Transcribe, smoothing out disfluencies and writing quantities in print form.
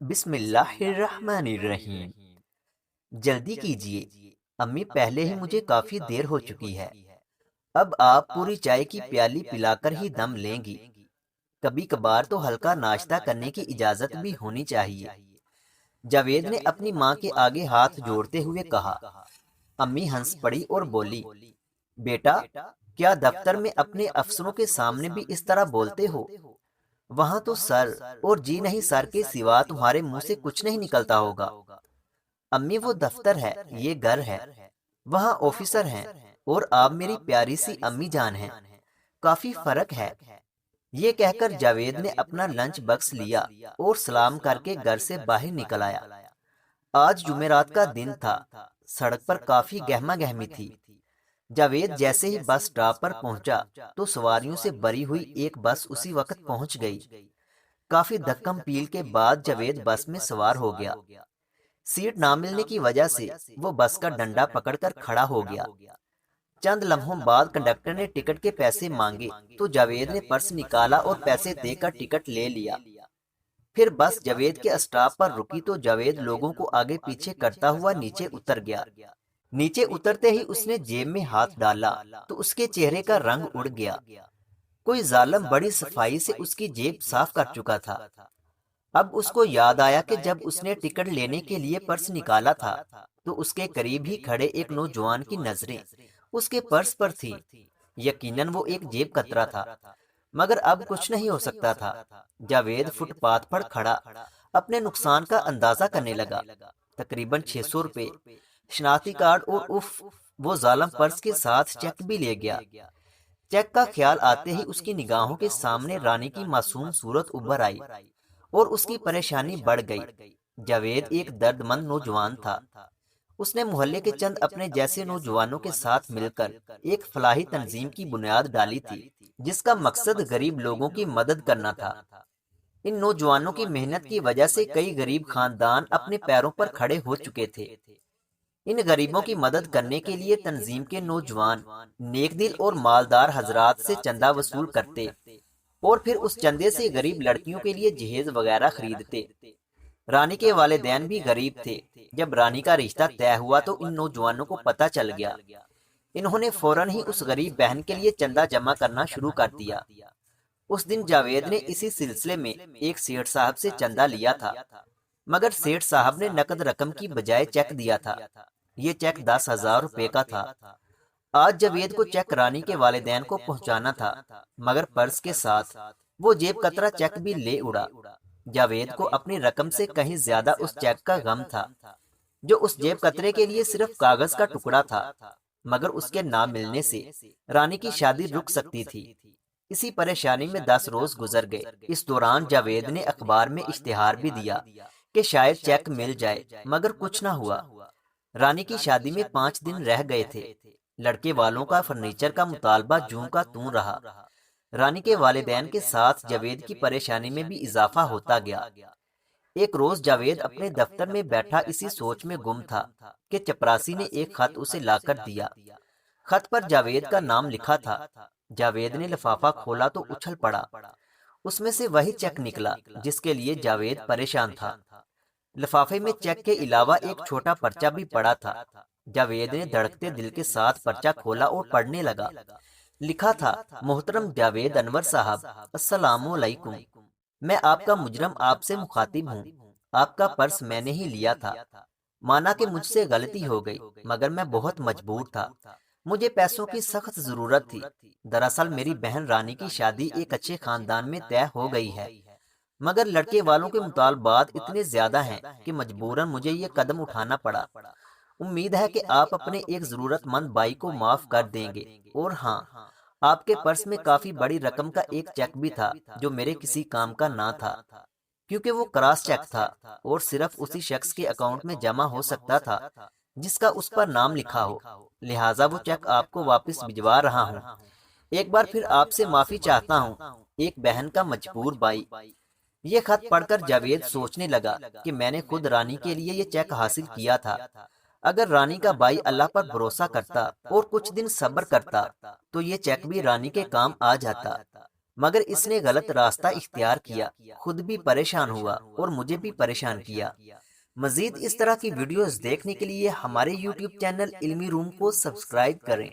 بسم اللہ الرحمن الرحیم۔ جلدی کیجیے، امی پہلے ہی مجھے کافی دیر ہو چکی ہے۔ اب آپ پوری چائے کی پیالی پلا کر ہی دم لیں گی۔ کبھی کبھار تو ہلکا ناشتہ کرنے کی اجازت بھی ہونی چاہیے۔ جاوید نے اپنی ماں کے آگے ہاتھ جوڑتے ہوئے کہا۔ امی ہنس پڑی اور بولی، بیٹا کیا دفتر میں اپنے افسروں کے سامنے بھی اس طرح بولتے ہو؟ وہاں تو سر اور جی نہیں سر کے سوا تمہارے منہ سے کچھ نہیں نکلتا ہوگا۔ امی وہ دفتر ہے، یہ گھر ہے، وہاں آفیسر ہیں اور آپ میری پیاری سی امی جان ہیں، کافی فرق ہے۔ یہ کہہ کر جاوید نے اپنا لنچ باکس لیا اور سلام کر کے گھر سے باہر نکل آیا۔ آج جمعرات کا دن تھا، سڑک پر کافی گہما گہمی تھی۔ جاوید جیسے ہی بس سٹاپ پر پہنچا تو سواریوں سے بھری ہوئی ایک بس اسی وقت پہنچ گئی۔ کافی دھکم پیل کے بعد جاوید بس میں سوار ہو گیا۔ سیٹ نہ ملنے کی وجہ سے وہ بس کا ڈنڈا پکڑ کر کھڑا ہو گیا۔ چند لمحوں بعد کنڈکٹر نے ٹکٹ کے پیسے مانگے تو جاوید نے پرس نکالا اور پیسے دے کر ٹکٹ لے لیا۔ پھر بس جاوید کے اسٹاپ پر رکی تو جاوید لوگوں کو آگے پیچھے کرتا ہوا نیچے اتر گیا۔ نیچے اترتے ہی اس نے جیب میں ہاتھ ڈالا تو اس کے چہرے کا رنگ اڑ گیا۔ کوئی ظالم بڑی صفائی سے اس کی جیب صاف کر چکا تھا۔ اب اس کو یاد آیا کہ جب اس نے ٹکٹ لینے کے لیے پرس نکالا تھا تو اس کے قریب ہی کھڑے ایک نوجوان کی نظریں اس کے پرس پر تھی۔ یقیناً وہ ایک جیب کترا تھا، مگر اب کچھ نہیں ہو سکتا تھا۔ جاوید فٹ پاتھ پر کھڑا اپنے نقصان کا اندازہ کرنے لگا۔ تقریباً 600 روپے، شناختی کارڈ اور وہ ظالم پرس کے ساتھ چیک بھی لے گیا۔ چیک کا خیال آتے ہی اس کی نگاہوں کے سامنے رانی کی معصوم صورت ابھر آئی اور اس کی پریشانی بڑھ گئی۔ جاوید ایک درد مند نوجوان تھا۔ اس نے محلے کے چند اپنے جیسے نوجوانوں کے ساتھ مل کر ایک فلاحی تنظیم کی بنیاد ڈالی تھی جس کا مقصد غریب لوگوں کی مدد کرنا تھا۔ ان نوجوانوں کی محنت کی وجہ سے کئی غریب خاندان اپنے پیروں پر کھڑے ہو چکے تھے۔ ان غریبوں کی مدد کرنے کے لیے تنظیم کے نوجوان نیک دل اور مالدار حضرات سے چندہ وصول کرتے اور پھر اس چندے سے غریب لڑکیوں کے لیے جہیز وغیرہ خریدتے۔ رانی کے والدین بھی غریب تھے۔ جب رانی کا رشتہ طے ہوا تو ان نوجوانوں کو پتہ چل گیا۔ انہوں نے فوراً ہی اس غریب بہن کے لیے چندہ جمع کرنا شروع کر دیا۔ اس دن جاوید نے اسی سلسلے میں ایک سیٹھ صاحب سے چندہ لیا تھا، مگر سیٹھ صاحب نے نقد رقم کی بجائے چیک دیا تھا۔ یہ چیک 10,000 روپے کا تھا۔ آج جاوید کو چیک رانی کے والدین کو پہنچانا تھا، مگر پرس کے ساتھ وہ جیب کترا چیک بھی لے اڑا۔ جاوید کو اپنی رقم سے کہیں زیادہ اس چیک کا غم تھا، جو اس جیب کترے کے لیے صرف کاغذ کا ٹکڑا تھا، مگر اس کے نہ ملنے سے رانی کی شادی رک سکتی تھی۔ اسی پریشانی میں 10 روز گزر گئے۔ اس دوران جاوید نے اخبار میں اشتہار بھی دیا کہ شاید چیک مل جائے، مگر کچھ نہ ہوا۔ رانی کی شادی میں 5 دن رہ گئے تھے۔ لڑکے والوں کا فرنیچر کا مطالبہ جوں کا توں رہا۔ رانی کے والدین کے ساتھ جاوید کی پریشانی میں بھی اضافہ ہوتا گیا۔ ایک روز جاوید اپنے دفتر میں بیٹھا اسی سوچ میں گم تھا کہ چپراسی نے ایک خط اسے لا کر دیا۔ خط پر جاوید کا نام لکھا تھا۔ جاوید نے لفافہ کھولا تو اچھل پڑا۔ اس میں سے وہی چیک نکلا جس کے لیے جاوید پریشان تھا۔ لفافے میں چیک کے علاوہ ایک چھوٹا پرچہ بھی پڑا تھا۔ جاوید نے دھڑکتے دل کے ساتھ پرچہ کھولا اور پڑھنے لگا۔ لکھا تھا، محترم جاوید انور صاحب، السلام علیکم۔ میں آپ کا مجرم آپ سے مخاطب ہوں۔ آپ کا پرس میں نے ہی لیا تھا۔ مانا کہ مجھ سے غلطی ہو گئی، مگر میں بہت مجبور تھا۔ مجھے پیسوں کی سخت ضرورت تھی۔ دراصل میری بہن رانی کی شادی ایک اچھے خاندان میں طے ہو گئی ہے، مگر لڑکے والوں کے مطالبات اتنے زیادہ ہیں کہ مجبوراً مجھے یہ قدم اٹھانا پڑا۔ امید ہے کہ آپ اپنے ایک ضرورت مند بھائی کو معاف کر دیں گے۔ اور ہاں، آپ کے پرس میں کافی بڑی رقم کا ایک چیک بھی تھا جو میرے کسی کام کا نہ تھا، کیونکہ وہ کراس چیک تھا اور صرف اسی شخص کے اکاؤنٹ میں جمع ہو سکتا تھا جس کا اس پر نام لکھا ہو، لہٰذا وہ چیک آپ کو واپس بھجوا رہا ہوں۔ ایک بار پھر آپ سے معافی چاہتا ہوں، ایک بہن کا مجبور بھائی۔ یہ خط پڑھ کر جاوید سوچنے لگا کہ میں نے خود رانی کے لیے یہ چیک حاصل کیا تھا۔ اگر رانی کا بھائی اللہ پر بھروسہ کرتا اور کچھ دن صبر کرتا تو یہ چیک بھی رانی کے کام آ جاتا۔ مگر اس نے غلط راستہ اختیار کیا، خود بھی پریشان ہوا اور مجھے بھی پریشان کیا۔ مزید اس طرح کی ویڈیوز دیکھنے کے لیے ہمارے یوٹیوب چینل علمی روم کو سبسکرائب کریں۔